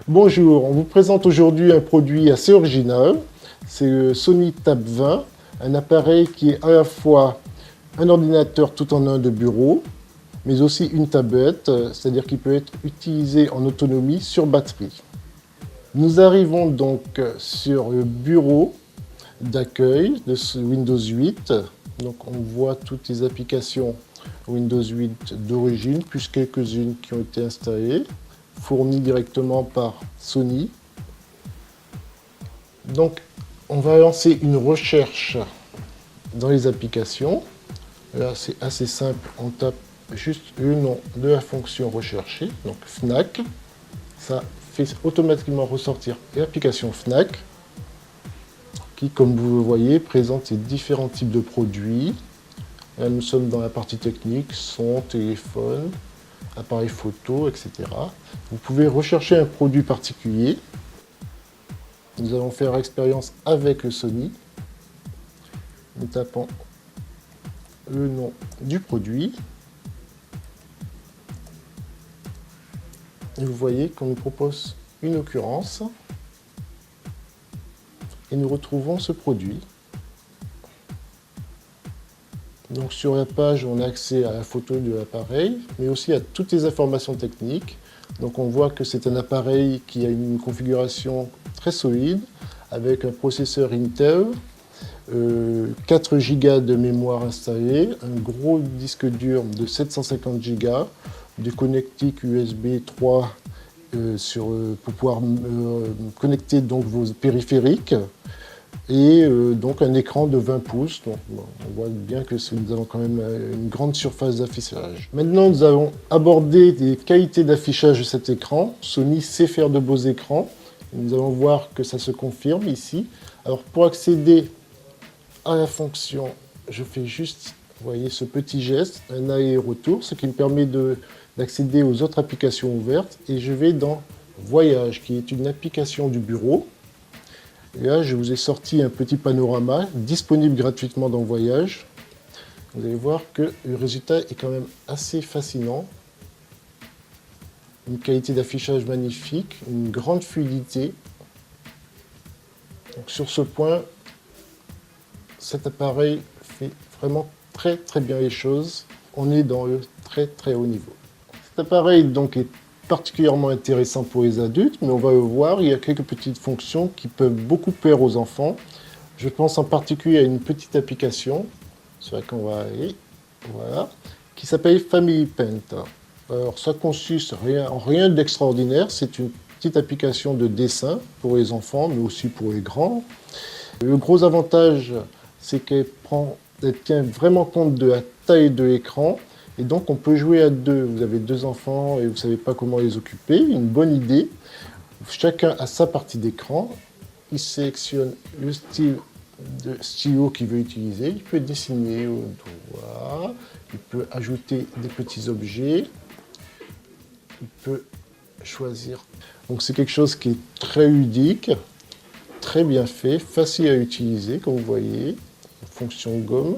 Bonjour, on vous présente aujourd'hui un produit assez original. C'est le Sony Tab 20, un appareil qui est à la fois un ordinateur tout en un de bureau, mais aussi une tablette, c'est-à-dire qu'il peut être utilisé en autonomie sur batterie. Nous arrivons donc sur le bureau d'accueil de ce Windows 8. Donc on voit toutes les applications Windows 8 d'origine, plus quelques-unes qui ont été installées, fournies directement par Sony. Donc on va lancer une recherche dans les applications. Là c'est assez simple, on tape juste le nom de la fonction recherchée, donc Fnac. Ça fait automatiquement ressortir l'application Fnac, qui, comme vous le voyez, présente ces différents types de produits. Là, nous sommes dans la partie technique, son, téléphone, appareil photo, etc. Vous pouvez rechercher un produit particulier. Nous allons faire l'expérience avec le Sony. Nous tapons le nom du produit. Et vous voyez qu'on nous propose une occurrence. Et nous retrouvons ce produit. Donc sur la page, on a accès à la photo de l'appareil, mais aussi à toutes les informations techniques. Donc on voit que c'est un appareil qui a une configuration très solide, avec un processeur Intel, 4 Go de mémoire installée, un gros disque dur de 750 Go, des connectiques USB 3 pour pouvoir connecter donc vos périphériques, et donc un écran de 20 pouces. Donc, bon, on voit bien que nous avons quand même une grande surface d'affichage. Maintenant, nous allons aborder les qualités d'affichage de cet écran. Sony sait faire de beaux écrans. Nous allons voir que ça se confirme ici. Alors, pour accéder à la fonction, je fais juste, vous voyez, ce petit geste, un aller-retour, ce qui me permet d'accéder aux autres applications ouvertes. Et je vais dans Voyage, qui est une application du bureau. Et là, je vous ai sorti un petit panorama disponible gratuitement dans Voyage. Vous allez voir que le résultat est quand même assez fascinant. Une qualité d'affichage magnifique, une grande fluidité. Donc sur ce point, cet appareil fait vraiment très bien les choses. On est dans le très haut niveau. Cet appareil donc est particulièrement intéressant pour les adultes, mais on va le voir, il y a quelques petites fonctions qui peuvent beaucoup plaire aux enfants. Je pense en particulier à une petite application sur laquelle on va aller, voilà, qui s'appelle Family Paint. Alors ça consiste en rien d'extraordinaire, c'est une petite application de dessin pour les enfants, mais aussi pour les grands. Le gros avantage, c'est qu'elle tient vraiment compte de la taille de l'écran. Et donc, on peut jouer à deux. Vous avez deux enfants et vous ne savez pas comment les occuper. Une bonne idée. Chacun a sa partie d'écran. Il sélectionne le style de stylo qu'il veut utiliser. Il peut dessiner au doigt. Il peut ajouter des petits objets. Il peut choisir. Donc, c'est quelque chose qui est très ludique, très bien fait, facile à utiliser, comme vous voyez. Fonction gomme.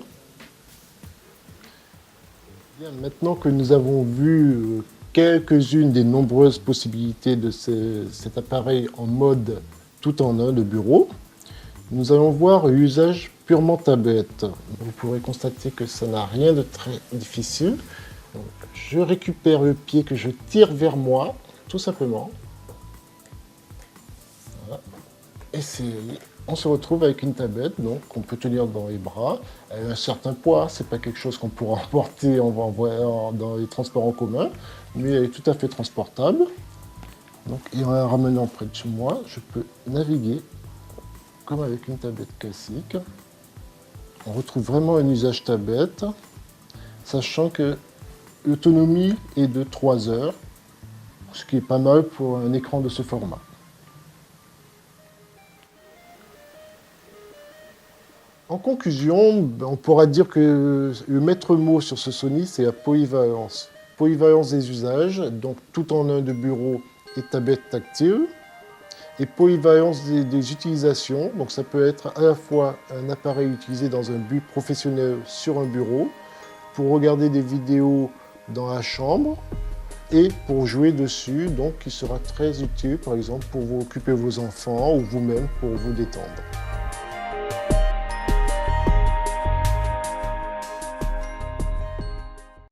Bien, maintenant que nous avons vu quelques-unes des nombreuses possibilités de cet appareil en mode tout en un de bureau, nous allons voir l'usage purement tablette. Vous pourrez constater que ça n'a rien de très difficile. Donc, je récupère le pied que je tire vers moi, tout simplement. Voilà. Et on se retrouve avec une tablette qu'on peut tenir dans les bras. Elle a un certain poids, c'est pas quelque chose qu'on pourra emporter dans les transports en commun, mais elle est tout à fait transportable. Donc, et en la ramenant près de chez moi, je peux naviguer comme avec une tablette classique. On retrouve vraiment un usage tablette, sachant que l'autonomie est de 3 heures, ce qui est pas mal pour un écran de ce format. En conclusion, on pourra dire que le maître mot sur ce Sony, c'est la polyvalence. Polyvalence des usages, donc tout en un de bureau et tablette tactile, et polyvalence des utilisations. Donc ça peut être à la fois un appareil utilisé dans un but professionnel sur un bureau, pour regarder des vidéos dans la chambre, et pour jouer dessus, donc qui sera très utile par exemple pour vous occuper vos enfants ou vous-même pour vous détendre.